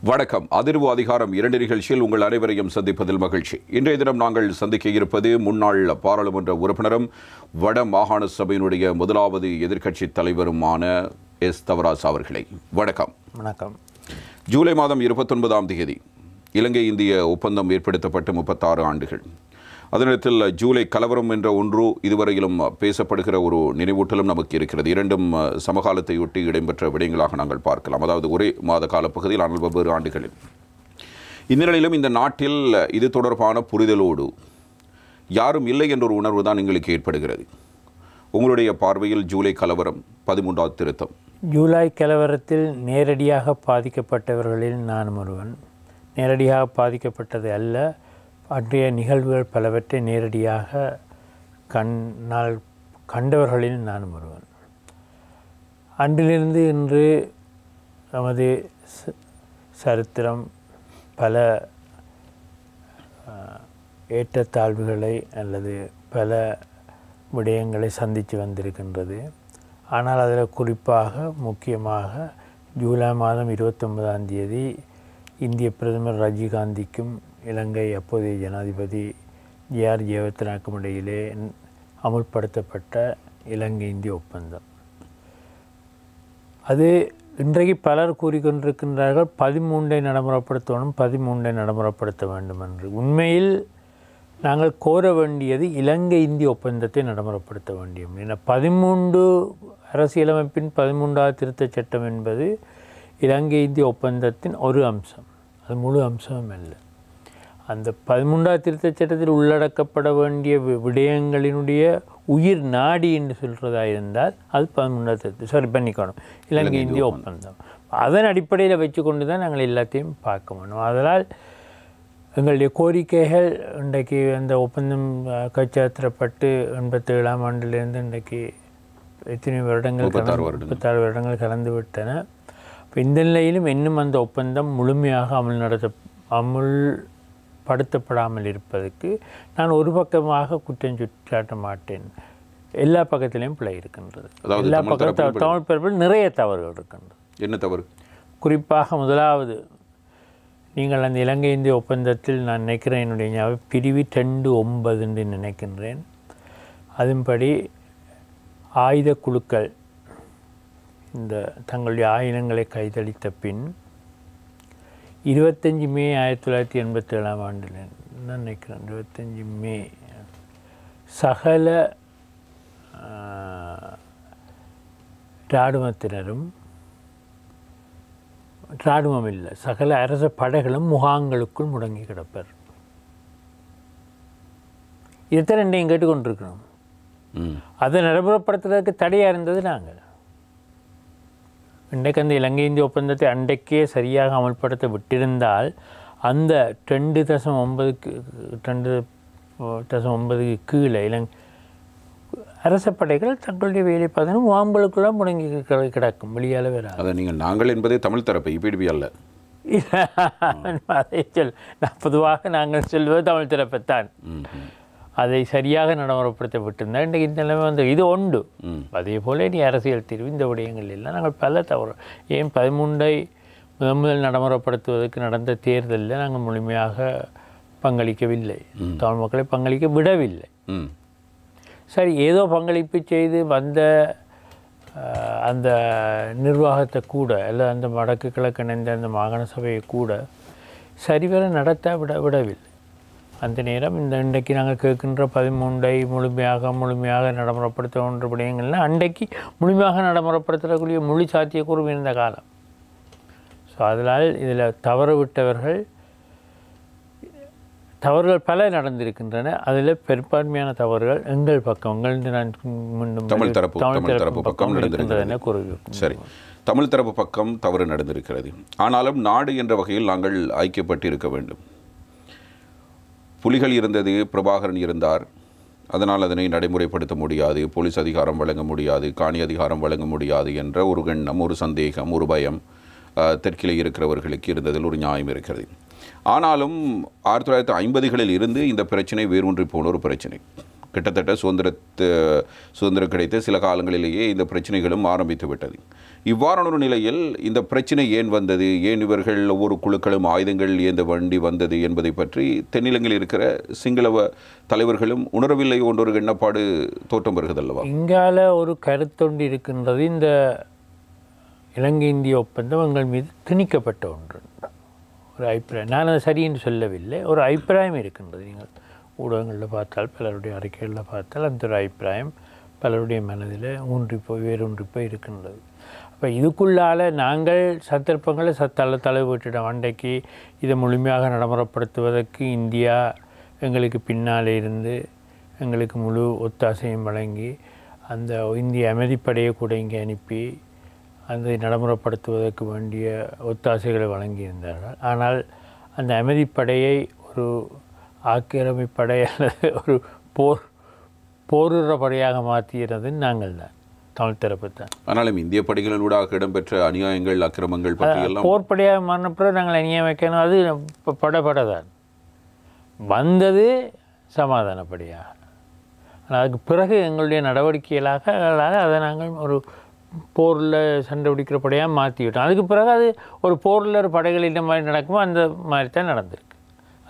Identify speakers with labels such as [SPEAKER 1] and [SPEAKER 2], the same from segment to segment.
[SPEAKER 1] வணக்கம். அதிர்வு அதிகாரம் 2 நிகழ்ச்சியில் உங்கள் அனைவரையும் சந்திப்பதில் மகிழ்ச்சி. இன்றைய தினம் நாங்கள் சந்திக்க இருப்பது முன்னாள் பாராளுமன்ற உறுப்பினரும் வட மாகாண சபையினுடைய முதலாவது எதிர்க்கட்சித் தலைவருமான எஸ். தவராசா அவர்களை. வணக்கம்.
[SPEAKER 2] வணக்கம்.
[SPEAKER 1] ஜூலை மாதம் 29ஆம் தேதி இலங்கை இந்திய ஒப்பந்தம் ஏற்படுத்தப்பட்டு 36 ஆண்டுகள். அதே நேரத்தில் ஜூலை கலவரம் என்ற ஒன்று இதுவரையிலும் பேசப்படுகிற ஒரு நினைவூட்டலும் நமக்கு இருக்கிறது. இரண்டும் சமகாலத்தையொட்டி இடம்பெற்ற விடயங்களாக நாங்கள் பார்க்கலாம். அதாவது ஒரே மாத காலப்பகுதியில், ஆனால் வெவ்வேறு ஆண்டுகளில். இந்நிலையிலும் இந்த நாட்டில் இது தொடர்பான புரிதலோடு யாரும் இல்லை என்ற ஒரு உணர்வு தான் எங்களுக்கு ஏற்படுகிறது. உங்களுடைய பார்வையில் ஜூலை கலவரம், 13வது திருத்தம்.
[SPEAKER 2] ஜூலை கலவரத்தில் நேரடியாக பாதிக்கப்பட்டவர்களில் நானும் ஒருவன். நேரடியாக பாதிக்கப்பட்டது அல்ல, அன்றைய நிகழ்வுகள் பலவற்றை நேரடியாக கண்டவர்களில் நானும் ஒருவன். அன்றிலிருந்து இன்று நமது சரித்திரம் பல ஏற்றத்தாழ்வுகளை அல்லது பல விடயங்களை சந்தித்து வந்திருக்கின்றது. ஆனால் அதில் குறிப்பாக முக்கியமாக ஜூலை மாதம் 29ஆம் தேதி இந்திய பிரதமர் ராஜீவ்காந்திக்கும் இலங்கை அப்போதைய ஜனாதிபதி ஜே.ஆர். ஜெயவர்தனாக்கும் இடையிலே அமுல்படுத்தப்பட்ட இலங்கை இந்திய ஒப்பந்தம். அது இன்றைக்கு பலர் கூறிக்கொண்டிருக்கின்றார்கள் 13ஐ நடைமுறைப்படுத்தணும், 13ஐ நடைமுறைப்படுத்த வேண்டும் என்று. உண்மையில் நாங்கள் கோர வேண்டியது இலங்கை இந்திய ஒப்பந்தத்தை நடைமுறைப்படுத்த வேண்டியும். ஏன்னா 13 அரசியலமைப்பின் 13வது திருத்தச் சட்டம் என்பது இலங்கை இந்திய ஒப்பந்தத்தின் ஒரு அம்சம், அது முழு அம்சமும் அல்ல. அந்த 13வது திருத்தச் சட்டத்தில் உள்ளடக்கப்பட வேண்டிய விடயங்களினுடைய உயிர் நாடி என்று சொல்கிறதா இருந்தால் அது 13வது திருத்தம், சரி பண்ணிக்கணும், இலங்கை இந்திய ஒப்பந்தம். அதன் அடிப்படையில் வச்சு கொண்டு தான் நாங்கள் எல்லாத்தையும் பார்க்க வேணும். அதனால் எங்களுடைய கோரிக்கைகள் இன்றைக்கு அந்த ஒப்பந்தம் கைச்சாத்திரப்பட்டு 87ஆம் ஆண்டிலிருந்து இன்றைக்கு எத்தனை வருடங்கள் 36 வருடங்கள் கலந்து விட்டன. இப்போ இந்த நிலையிலும் இன்னும் அந்த ஒப்பந்தம் முழுமையாக அமுல்படுத்தப்படாமல் இருப்பதற்கு நான் ஒரு பக்கமாக குற்றம் சாட்ட மாட்டேன். எல்லா பக்கத்திலையும் பிழை இருக்கின்றது. எல்லா பக்கத்தில் தமிழ் பரப்பில் நிறைய தவறுகள் இருக்கின்றது. என்ன தவறு? குறிப்பாக முதலாவது, நீங்கள் அந்த இலங்கை இந்திய ஒப்பந்தத்தில் நான் நினைக்கிறேன், என்னுடைய ஞாபகம் பிரிவு 2.9 என்று நினைக்கின்றேன். அதன்படி ஆயுத குழுக்கள் இந்த தங்களுடைய ஆயுதங்களை கைதளித்த பின் 25 மே 1987ஆம் ஆண்டில் நான் நினைக்கிறேன், 25 மே சகல இராணுவத்தினரும், இராணுவம் இல்லை, சகல அரச படைகளும் முகாங்களுக்குள் முடங்கி கிடப்பர். இதைத்தான் ரெண்டையும் கேட்டுக்கொண்டிருக்கிறோம். அதை நடைமுறைப்படுத்துறதுக்கு தடையாக இருந்தது நாங்கள். இன்றைக்கு அந்த இலங்கை இந்திய ஒப்பந்தத்தை அன்றைக்கே சரியாக அமல்படுத்த விட்டிருந்தால் அந்த 2.9 கீழே அரச படைகள் தங்களுடைய வேலை பார்த்தீங்கன்னா முகாம்களுக்குள்ள முடங்கி கிடக்கும், வெளியால் வேற.
[SPEAKER 1] அதை நீங்கள் நாங்கள் என்பதே தமிழ் தரப்பு, இபிடிபி அல்ல.
[SPEAKER 2] அதை நான் பொதுவாக நாங்கள் சொல்வது தமிழ் தரப்பைத்தான். அதை சரியாக நடைமுறைப்படுத்த விட்டிருந்தால் இன்றைக்கு இந்த நிலைமை வந்து இது உண்டு. அதே போல் நீ அரசியல் தீர்வு இந்த விடயங்கள் எல்லாம் நாங்கள் பல தவறு. ஏன் 13ஐ முதல் நடைமுறைப்படுத்துவதற்கு நடந்த தேர்தலில் நாங்கள் முழுமையாக பங்களிக்கவில்லை, தமிழ் மக்களை பங்களிக்க விடவில்லை. சரி, ஏதோ பங்களிப்பு செய்து வந்த அந்த நிர்வாகத்தை கூட அல்ல அந்த வடக்கு கிழக்கு இணைந்த அந்த மாகாண சபையை கூட சரிவர நடத்த விடவில்லை. அந்த நேரம் இந்த இன்றைக்கு நாங்கள் கேட்கின்ற 13ஐ முழுமையாக நடைமுறைப்படுத்த விடயங்கள்லாம் அன்றைக்கு முழுமையாக நடைமுறைப்படுத்தக்கூடிய மொழி சாத்தியக்கூறும் இருந்த காலம். ஸோ அதனால் இதில் தவறுகள் பல நடந்திருக்கின்றன. அதில் பெரும்பான்மையான தவறுகள் எங்கள் பக்கம், நான் மீண்டும்
[SPEAKER 1] தமிழ் தரப்பு பக்கம் நடந்திருக்கிறது. சரி, தமிழ் தரப்பு பக்கம் தவறு நடந்திருக்கிறது. ஆனாலும் நாடு என்ற வகையில் நாங்கள் ஐக்கியப்பட்டு இருக்க வேண்டும். புலிகள் இருந்தது, பிரபாகரன் இருந்தார், அதனால் அதனை நடைமுறைப்படுத்த முடியாது, போலீஸ் அதிகாரம் வழங்க முடியாது, காணி அதிகாரம் வழங்க முடியாது என்ற ஒரு எண்ணம், ஒரு சந்தேகம், ஒரு பயம் தெற்கிலே இருக்கிறவர்களுக்கு இருந்ததில் ஒரு நியாயம் இருக்கிறது. ஆனாலும் 1950களில் இருந்து இந்த பிரச்சனை வேரூன்றி போன ஒரு பிரச்சனை. கிட்டத்தட்ட சுதந்திரம் கிடைத்த சில காலங்களிலேயே இந்த பிரச்சனைகளும் ஆரம்பித்து விட்டது. இவ்வாறான ஒரு நிலையில் இந்த பிரச்சனை ஏன் வந்தது, ஏன் இவர்கள் ஒவ்வொரு குழுக்களும் ஆயுதங்கள் ஏந்த வண்டி வந்தது என்பதை பற்றி தென்னிலங்கையில் இருக்கிற சிங்களவ தலைவர்களும் உணரவில்லை என்ற ஒரு எண்ணப்பாடு தோற்றம் வருகிறதல்லவா?
[SPEAKER 2] இங்கால ஒரு கருத்தொண்டு இருக்கின்றது. இந்த இலங்கை இந்திய ஒப்பந்தம் எங்கள் மீது திணிக்கப்பட்ட ஒன்று, ஒரு அபிப்பிராயம். நான் அதை சரின்னு சொல்லவில்லை, ஒரு அபிப்பிராயம் இருக்கின்றது. நீங்கள் ஊடகங்களில் பார்த்தால், பலருடைய அறிக்கைகளில் பார்த்தால் அந்த ஒரு அபிப்பிராயம் பலருடைய மனதில் வேரூன்றி போய் இருக்கின்றது. அப்போ இதுக்குள்ளால் நாங்கள் சந்தர்ப்பங்களை தலைவிட்டுட்டோம். அன்றைக்கு இதை முழுமையாக நடைமுறைப்படுத்துவதற்கு இந்தியா எங்களுக்கு பின்னாலே இருந்து எங்களுக்கு முழு ஒத்தாசையும் வழங்கி அந்த இந்திய அமைதிப்படையை கூட இங்கே அனுப்பி அதை நடைமுறைப்படுத்துவதற்கு வேண்டிய ஒத்தாசைகளை வழங்கியிருந்தார்கள். ஆனால் அந்த அமைதிப்படையை ஒரு ஆக்கிரமிப்படை அல்லது ஒரு போருற படையாக மாற்றியது நாங்கள் தான், தமிழ் தரப்பு தான்.
[SPEAKER 1] ஆனாலும் இந்திய படைகளூடாக இடம்பெற்ற அநியாயங்கள், அக்கிரமங்கள் பற்றியெல்லாம்
[SPEAKER 2] போர்ப்படையாக மாறினப்புறம் நாங்கள் அநியாயம் வைக்கணும். அது படதான் வந்தது சமாதானப்படியாக. ஆனால் அதுக்கு பிறகு எங்களுடைய நடவடிக்கைகளாக அதை நாங்கள் ஒரு போரில் சண்டை பிடிக்கிற படையாக மாற்றிவிட்டோம். அதுக்கு பிறகு அது ஒரு போரில் ஒரு படைகள் இந்த மாதிரி நடக்குமோ அந்த மாதிரி தான் நடந்திருக்கு.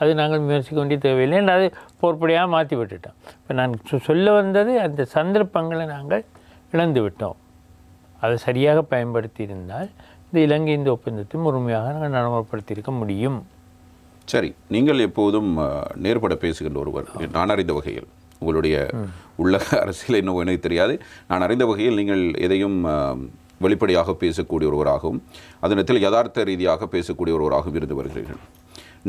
[SPEAKER 2] அது நாங்கள் முயற்சிக்க வேண்டிய தேவையில்லை, அது போர்ப்படையாக மாற்றி விட்டுட்டோம். இப்போ நான் சொல்ல வந்தது, அந்த சந்தர்ப்பங்களை நாங்கள் இழந்து விட்டோம். அதை சரியாக பயன்படுத்தி இருந்தால் இந்த இலங்கை இந்த ஒப்பந்தத்தை முழுமையாக நாங்கள் நடைமுறைப்படுத்தியிருக்க முடியும்.
[SPEAKER 1] சரி, நீங்கள் எப்போதும் நேர்பட பேசுகின்ற ஒருவர். நான் அறிந்த வகையில் உங்களுடைய உள்ளக அரசியல் என்னவோ எனக்கு தெரியாது, நான் அறிந்த வகையில் நீங்கள் எதையும் வெளிப்படையாக பேசக்கூடிய ஒருவராகவும் அதே நேரத்தில் யதார்த்த ரீதியாக பேசக்கூடிய ஒருவராகவும் இருந்து வருகிறீர்கள்.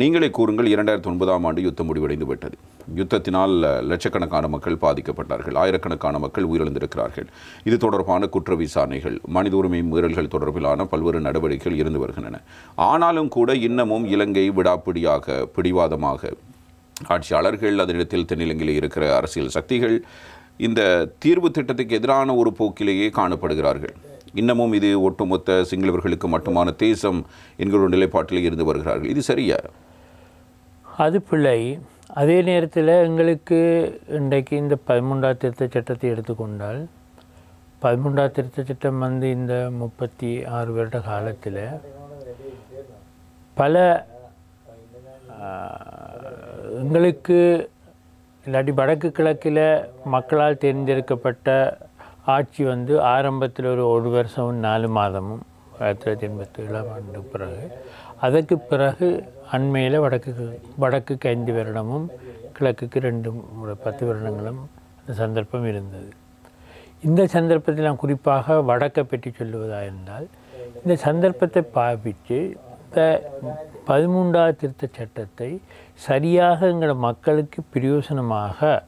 [SPEAKER 1] நீங்களே கூறுங்கள், 2009ஆம் ஆண்டு யுத்தம் முடிவடைந்து விட்டது. யுத்தத்தினால் லட்சக்கணக்கான மக்கள் பாதிக்கப்பட்டார்கள், ஆயிரக்கணக்கான மக்கள் உயிரிழந்திருக்கிறார்கள். இது தொடர்பான குற்ற விசாரணைகள், மனித உரிமை மீறல்கள் தொடர்பிலான பல்வேறு நடவடிக்கைகள் இருந்து வருகின்றன. ஆனாலும் கூட இன்னமும் இலங்கை விடாப்பிடியாக பிடிவாதமாக ஆட்சியாளர்கள், அதனிடத்தில் தென்னிலங்கையில் இருக்கிற அரசியல் சக்திகள் இந்த தீர்வு திட்டத்துக்கு எதிரான ஒரு போக்கிலேயே காணப்படுகிறார்கள். இன்னமும் இது ஒட்டுமொத்த சிங்களவர்களுக்கு மட்டுமான தேசம் என்கிற ஒரு நிலைப்பாட்டில் இருந்து வருகிறார்கள். இது சரியா?
[SPEAKER 2] அது பிள்ளை. அதே நேரத்தில் எங்களுக்கு இன்றைக்கு இந்த 13ஆம் திருத்த சட்டத்தை எடுத்துக்கொண்டால், 13ஆம் திருத்த சட்டம் இந்த 36 வருட காலத்தில் பல எங்களுக்கு இல்லாட்டி வடக்கு கிழக்கில் மக்களால் தேர்ந்தெடுக்கப்பட்ட ஆட்சி ஆரம்பத்தில் ஒரு வருஷமும் 4 மாதமும் 1987ஆம் ஆண்டு பிறகு, அதற்கு பிறகு அண்மையில் வடக்குக்கு 5 வருடமும் கிழக்குக்கு 10 வருடங்களும் அந்த சந்தர்ப்பம் இருந்தது. இந்த சந்தர்ப்பத்தில் நான் குறிப்பாக வடக்கை பற்றி சொல்லுவதாக இருந்தால், இந்த சந்தர்ப்பத்தை பாவித்து இந்த 13ஆம் திருத்த சட்டத்தை சரியாக எங்கள் மக்களுக்கு பிரயோசனமாக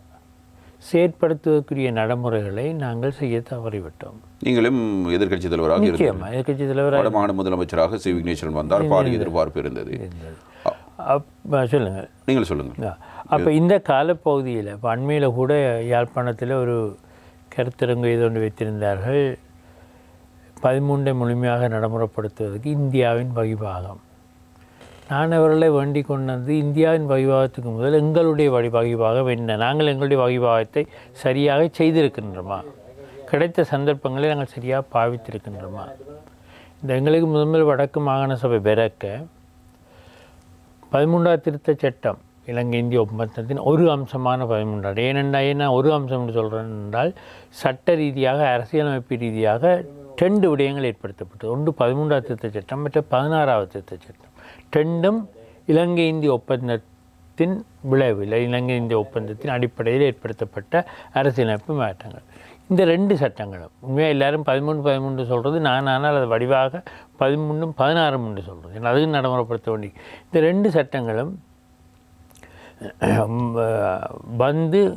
[SPEAKER 2] செயற்படுத்துவதற்குரிய நடைமுறைகளை நாங்கள் செய்ய தவறிவிட்டோம்.
[SPEAKER 1] நீங்களும் எதிர்க்கட்சி தலைவராக
[SPEAKER 2] எதிர்க்கட்சி தலைவராக
[SPEAKER 1] வடமாநில முதலமைச்சராக சி விக்னேஸ்வரன் வந்தார். பாரிய எதிர்பார்ப்பு இருந்தது.
[SPEAKER 2] சொல்லுங்கள்,
[SPEAKER 1] நீங்கள் சொல்லுங்கள்.
[SPEAKER 2] அப்போ இந்த காலப்பகுதியில் இப்போ அண்மையில் கூட யாழ்ப்பாணத்தில் ஒரு கருத்தரங்கு இது ஒன்று வைத்திருந்தார்கள். 13ஐ முழுமையாக நடைமுறைப்படுத்துவதற்கு இந்தியாவின் வகிபாகம். நான் அவர்களை வேண்டிக் கொண்டது, இந்தியாவின் வகிபாகத்துக்கு முதல் எங்களுடைய வகிபாகம் என்ன, நாங்கள் எங்களுடைய வகிபாகத்தை சரியாக செய்திருக்கின்றோமா, கிடைத்த சந்தர்ப்பங்களை நாங்கள் சரியாக பாவித்திருக்கின்றோமா. இந்த எங்களுக்கு முதல் வடக்கு மாகாண சபை பிறக்க 13ஆம் திருத்த சட்டம் இலங்கை இந்திய ஒப்பந்தத்தின் ஒரு அம்சமான 13. ஏன்னா ஒரு அம்சம் என்று சொல்கிறேன் என்றால், சட்ட ரீதியாக அரசியலமைப்பு ரீதியாக 2 விடயங்கள் ஏற்படுத்தப்பட்டது. ஒன்று 13ஆம் திருத்த சட்டம், மற்ற 16ஆவது திருத்த சட்டம். 2ம் இலங்கை இந்திய ஒப்பந்தத்தின் விளைவில், இலங்கை இந்திய ஒப்பந்தத்தின் அடிப்படையில் ஏற்படுத்தப்பட்ட அரசியலமைப்பு மாற்றங்கள். இந்த 2 சட்டங்களும் உண்மையாக எல்லோரும் 13 சொல்கிறது, ஆனால் அது வடிவாக 13 16 சொல்கிறது. ஏன்னா அதுவும் நடைமுறைப்படுத்த வேண்டிய இந்த 2 சட்டங்களும்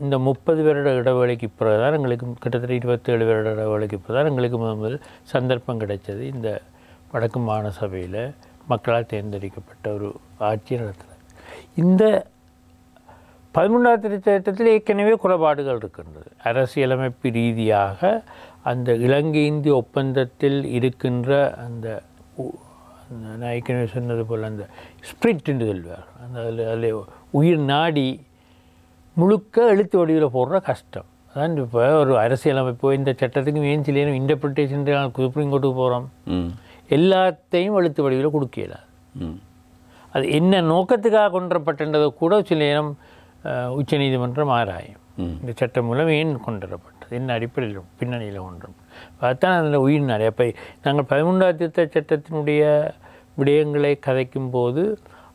[SPEAKER 2] இந்த 30 வருட இடைவேளைக்கு பிறகு தான் எங்களுக்கு, கிட்டத்தட்ட 27 வருட இடைவேளைக்கு பிறகு தான் எங்களுக்கு முதல் சந்தர்ப்பம் கிடைச்சது இந்த வடக்கு மாகாண சபையில் மக்களால் தேர்ந்தெடுக்கப்பட்ட ஒரு ஆட்சி நடத்துகிறது. இந்த 13ஆம் திருத்த சட்டத்தில் ஏற்கனவே குறைபாடுகள் இருக்கின்றது. அரசியலமைப்பு ரீதியாக அந்த இலங்கை இந்திய ஒப்பந்தத்தில் இருக்கின்ற அந்த நான் ஏற்கனவே சொன்னது போல் அந்த ஸ்பிரிட் என்று சொல்வார், அந்த அதில் உயிர் நாடி முழுக்க எழுத்து வடிவில் போடுற கஷ்டம். அதான் இப்போ ஒரு அரசியலமைப்பு இந்த சட்டத்துக்கு ஏன் சில இன்டர்பிரிட்டேஷன் சுப்ரீம் கோர்ட்டுக்கு போகிறோம், எல்லாத்தையும் எழுத்து வடிவில் கொடுக்கல. அது என்ன நோக்கத்துக்காக கொண்டுவரப்பட்டதை கூட சில நேரம் உச்சநீதிமன்றம் ஆராயும். இந்த சட்டம் மூலம் ஏன் கொண்டுவரப்பட்டது, என்ன அடிப்படையில் பின்னணியில் கொண்டு அதுதான் அதில் உயிர் நாடி. அப்போ நாங்கள் 13ஆம் திருத்த சட்டத்தினுடைய விடயங்களை கதைக்கும் போது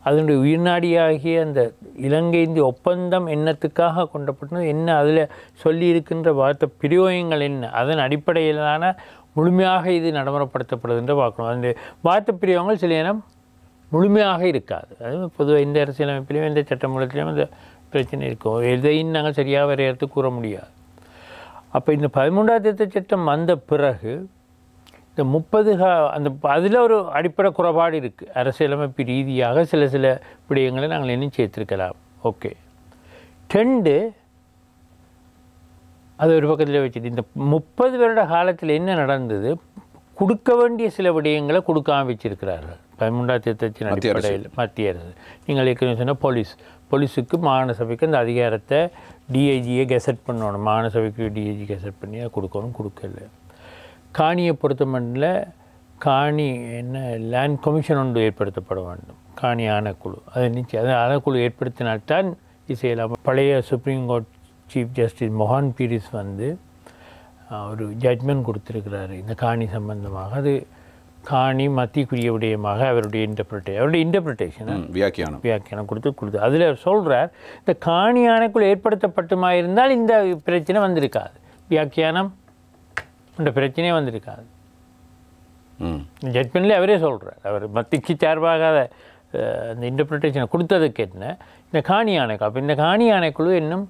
[SPEAKER 2] அதனுடைய உயிர்நாடியாகிய அந்த இலங்கை இந்திய ஒப்பந்தம் என்னத்துக்காக கொண்டப்பட்டது, என்ன அதில் சொல்லியிருக்கின்ற வார்த்தை பிரயோகங்கள் என்ன, அதன் அடிப்படையிலான முழுமையாக இது நடைமுறைப்படுத்தப்படுது என்று பார்க்கணும். அந்த வார்த்தை பிரயோகங்கள் சில நேரம் முழுமையாக இருக்காது. அது பொதுவாக இந்த அரசியலமைப்பிலையும் இந்த சட்டமூலத்திலையும் அந்த பிரச்சனை இருக்கும். எதையும் நாங்கள் சரியாக வரையறுத்து கூற முடியாது. அப்போ இந்த 13ஆம் திருத்த சட்டம் வந்த பிறகு இந்த 30 அந்த அதில் ஒரு அடிப்படை குறைபாடு இருக்குது. அரசியலமைப்பு ரீதியாக சில விடயங்களை நாங்கள் இன்னும் சேர்த்துருக்கலாம். ஓகே, 2 அது ஒரு பக்கத்தில் வச்சுட்டு இந்த 30 வருட காலத்தில் என்ன நடந்தது, கொடுக்க வேண்டிய சில விடயங்களை கொடுக்காம வச்சிருக்கிறார்கள் 13ஆம் திருத்தத்தின் அடிப்படையில் மத்திய அரசு. நீங்கள் ஏற்கனவே சொன்னால் போலீஸுக்கு மாகாண சபைக்கு அந்த அதிகாரத்தை டிஐஜியை கெசட் பண்ணணும், மாகாண சபைக்கு டிஐஜி கெசட் பண்ணி அதை கொடுக்கல. காணியை பொறுத்த மட்டும் காணி என்ன லேண்ட் கமிஷன் ஒன்று ஏற்படுத்தப்பட வேண்டும், காணி ஆணைக்குழு. அது நிச்சயம் அது ஆணைக்குழு ஏற்படுத்தினால்தான் இசையெல்லாம். பழைய supreme court chief justice Mohan Peiris ஒரு ஜட்மெண்ட் கொடுத்துருக்கிறாரு இந்த காணி சம்பந்தமாக. அது காணி மத்திக்குரிய விடயமாக அவருடைய இன்டர்பிரிட்டேஷன் வியாக்கியானம் கொடுத்து அதில் சொல்கிறார், இந்த காணி ஆணைக்குழு ஏற்படுத்தப்பட்டுமா இருந்தால் இந்த பிரச்சனை வந்திருக்காது, வியாக்கியானம் இந்த பிரச்சனையே வந்திருக்காது. ஜட்மெண்ட்லேயே அவரே சொல்கிறார். அவர் மத்திக்கு சார்பாக அந்த இன்டர்பிரிட்டேஷனை கொடுத்ததுக்கு என்ன இந்த காணி ஆணைக்குழு. அப்போ இந்த காணி ஆணைக்குழு இன்னும்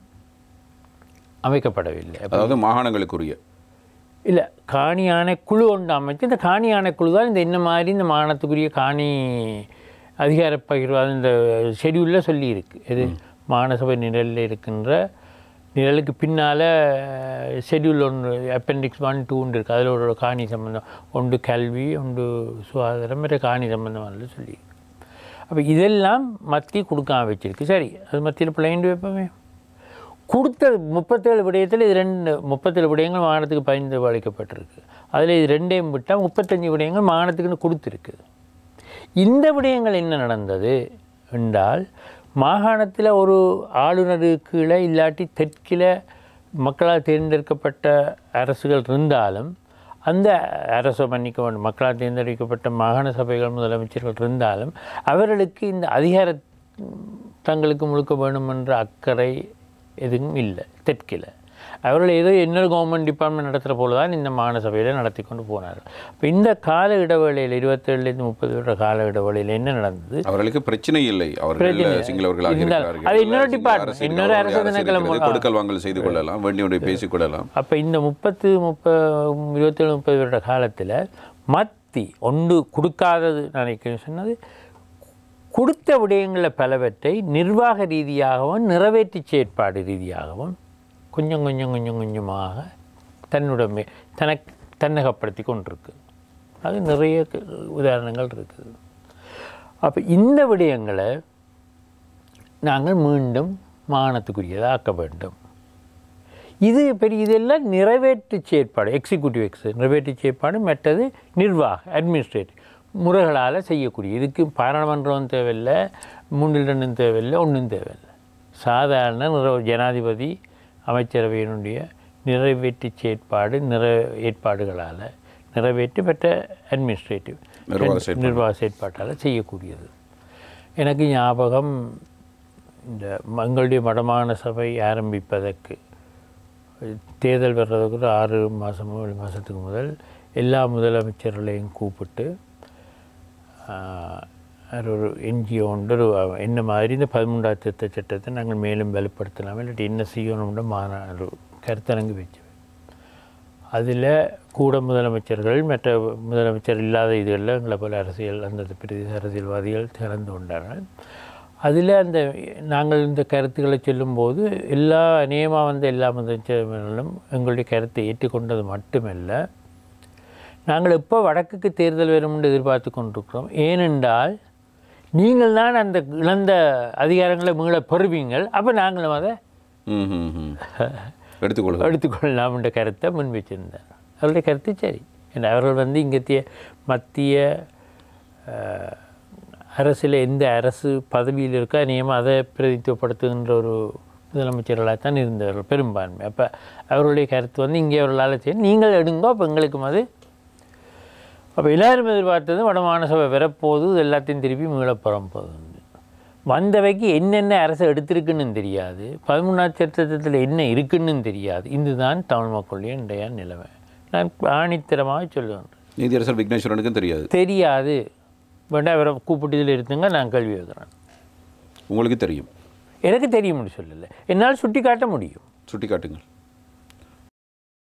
[SPEAKER 2] அமைக்கப்படவில்லை.
[SPEAKER 1] அதாவது மாகாணங்களுக்குரிய
[SPEAKER 2] இல்லை, காணி ஆணைக்குழு ஒன்று அமைச்சு இந்த காணி ஆணைக்குழு தான் இந்த மாதிரி இந்த மாகாணத்துக்குரிய காணி அதிகார பகிர்வு இந்த ஷெடியூலில் சொல்லியிருக்கு. இது மாகாண சபை நிழலில் இருக்கின்ற நிழலுக்கு பின்னால் ஷெடியூல் ஒன்று அப்பெண்டிக்ஸ் 1, 2 இருக்குது. அதில் ஒரு காணி சம்பந்தம் ஒன்று கல்வி, ஒன்று சுகாதாரம், மற்ற காணி சம்பந்தமான சொல்லியிருக்கு. அப்போ இதெல்லாம் மத்திய கொடுக்காம வச்சுருக்கு. சரி, அது மத்தியில் பிள்ளைண்டு வைப்போமே. கொடுத்த 37 விடயத்தில் இது 37 விடயங்கள் மாகாணத்துக்கு பயந்து அளிக்கப்பட்டிருக்கு. அதில் இது 2ஐயும் விட்டால் 35 விடயங்கள் மாகாணத்துக்குன்னு கொடுத்துருக்குது. இந்த விடயங்கள் என்ன நடந்தது என்றால், மாகாணத்தில் ஒரு ஆளுநருக்கு கீழே இல்லாட்டி தெற்கில் மக்களால் தேர்ந்தெடுக்கப்பட்ட அரசுகள் இருந்தாலும் அந்த அரசை மன்னிக்க வேண்டும், மக்களால் தேர்ந்தெடுக்கப்பட்ட மாகாண சபைகள் முதலமைச்சர்கள் இருந்தாலும் அவர்களுக்கு இந்த அதிகார தங்களுக்கு முழுக்க வேண்டும் என்ற அக்கறை எதுவும் இல்லை தெற்கில். அவர்கள் ஏதோ இன்னொரு கவர்மெண்ட் டிபார்ட்மெண்ட் நடத்துகிற போல தான் இந்த மாகாண சபையில் நடத்தி கொண்டு போனார்கள். இப்போ இந்த கால இடைவேளையில் 27லேருந்து 30 வருட கால இடைவேளையில் என்ன நடந்தது,
[SPEAKER 1] அவர்களுக்கு பிரச்சனை இல்லை, அவர்கள் சிங்களவர்களாக இருக்கிறார்கள்,
[SPEAKER 2] அது இன்னொரு டிபார்ட்மெண்ட், இன்னொரு அரசு திணைக்களம்
[SPEAKER 1] கொடுக்கல் வாங்கல் செய்து கொள்ளலாம், வேண்டிய பேசிக்கொள்ளலாம்.
[SPEAKER 2] அப்போ இந்த 27-30 வருட காலத்தில் மத்தி ஒன்று கொடுக்காதது நினைக்கிறேன் சொன்னது, கொடுத்த விடயங்களில் பலவற்றை நிர்வாக ரீதியாகவும் நிறைவேற்றி செயற்பாடு ரீதியாகவும் கொஞ்சம் கொஞ்சமாக தன்னகப்படுத்தி கொண்டிருக்கு. அது நிறைய உதாரணங்கள் இருக்குது. அப்போ இந்த விடயங்களை நாங்கள் மீண்டும் மாகாணத்துக்குரியதாக ஆக்க வேண்டும். இதெல்லாம் நிறைவேற்று செயற்பாடு, எக்ஸிக்யூட்டிவ் நிறைவேற்று செயற்பாடு, மற்றது நிர்வாக அட்மினிஸ்ட்ரேட்டிவ் முறைகளால் செய்யக்கூடிய. இதுக்கு பாராளுமன்றம் தேவையில்லை, 3-2 தேவையில்லை, ஒன்றும் தேவையில்லை. சாதாரண ஜனாதிபதி அமைச்சரவையினுடைய நிறைவேற்று செயற்பாடு ஏற்பாடுகளால் நிறைவேற்றி பெற்ற அட்மினிஸ்ட்ரேட்டிவ் நிர்வாக செயற்பாட்டால் செய்யக்கூடியது. எனக்கு ஞாபகம், இந்த எங்களுடைய வடமாகாண சபை ஆரம்பிப்பதற்கு தேர்தல் வர்றதுக்கு ஒரு 6 மாதமோ 7 மாதத்துக்கு முதல் எல்லா முதலமைச்சர்களையும் கூப்பிட்டு ஒரு என்ஜிஓ ஒன்று என்ன மாதிரி இந்த 13ஆம் திருத்த சட்டத்தை நாங்கள் மேலும் வலுப்படுத்தலாம், இல்லாட்டி என்ன செய்யணும்னு ஒரு கருத்தரங்கு வச்சு அதில் கூட முதலமைச்சர்கள் மற்ற முதலமைச்சர் இல்லாத இதுகளில் எங்களை போல் அந்த பிரதேச அரசியல்வாதிகள் கலந்து கொண்டார்கள். அதில் நாங்கள் இந்த கருத்துக்களை சொல்லும்போது அநேகமாக எல்லா முதலமைச்சர்களும் எங்களுடைய கருத்தை ஏற்றுக்கொண்டது மட்டுமல்ல, நாங்கள் எப்போ வடக்குக்கு தேர்தல் வரும் என்று எதிர்பார்த்து கொண்டிருக்கிறோம். ஏனென்றால் நீங்கள் தான் அந்த இழந்த அதிகாரங்களை மீள பெறுவீங்கள், அப்போ நாங்களும் அதை எடுத்துக்கொள்ளலாம் என்ற கருத்தை முன்வைச்சிருந்தார். அவருடைய கருத்து சரி. அவர்கள் வந்து இங்கத்திய மத்திய அரசில் எந்த அரசு பதவியில் இருக்கோ நியமம் அதை பிரதித்துவப்படுத்துகின்ற ஒரு முதலமைச்சர்களாகத்தான் இருந்தவர்கள் பெரும்பான்மை. அப்போ அவருடைய கருத்து வந்து இங்கே அவர்களால் செய்ய நீங்கள் எடுங்கோ, அப்போ எங்களுக்கும் அது. அப்போ எல்லாரும் எதிர்பார்த்தது வடமாகாண சபை வரப்போது எல்லாத்தையும் திருப்பி மீளப்புறம் போகுது. வந்தவைக்கு என்னென்ன அரசு எடுத்திருக்குன்னு தெரியாது, 13ஆம் சட்டத்தில் என்ன இருக்குன்னு தெரியாது. இதுதான் தமிழ் மக்களுடைய இன்றைய நிலைமை. நான் ஆணித்தரமாக சொல்லுவேன்.
[SPEAKER 1] நீதியரசர் விக்னேஸ்வரனுக்கும் தெரியாது. வேண்டாம், அவரை கூப்பிட்டு இதில் எடுத்துங்க, நான் கேள்வி எழுதுறேன்.
[SPEAKER 2] உங்களுக்கு தெரியும்? எனக்கு தெரியும்னு சொல்லலை, என்னால் சுட்டி காட்ட முடியும்.
[SPEAKER 1] சுட்டி காட்டுங்கள்.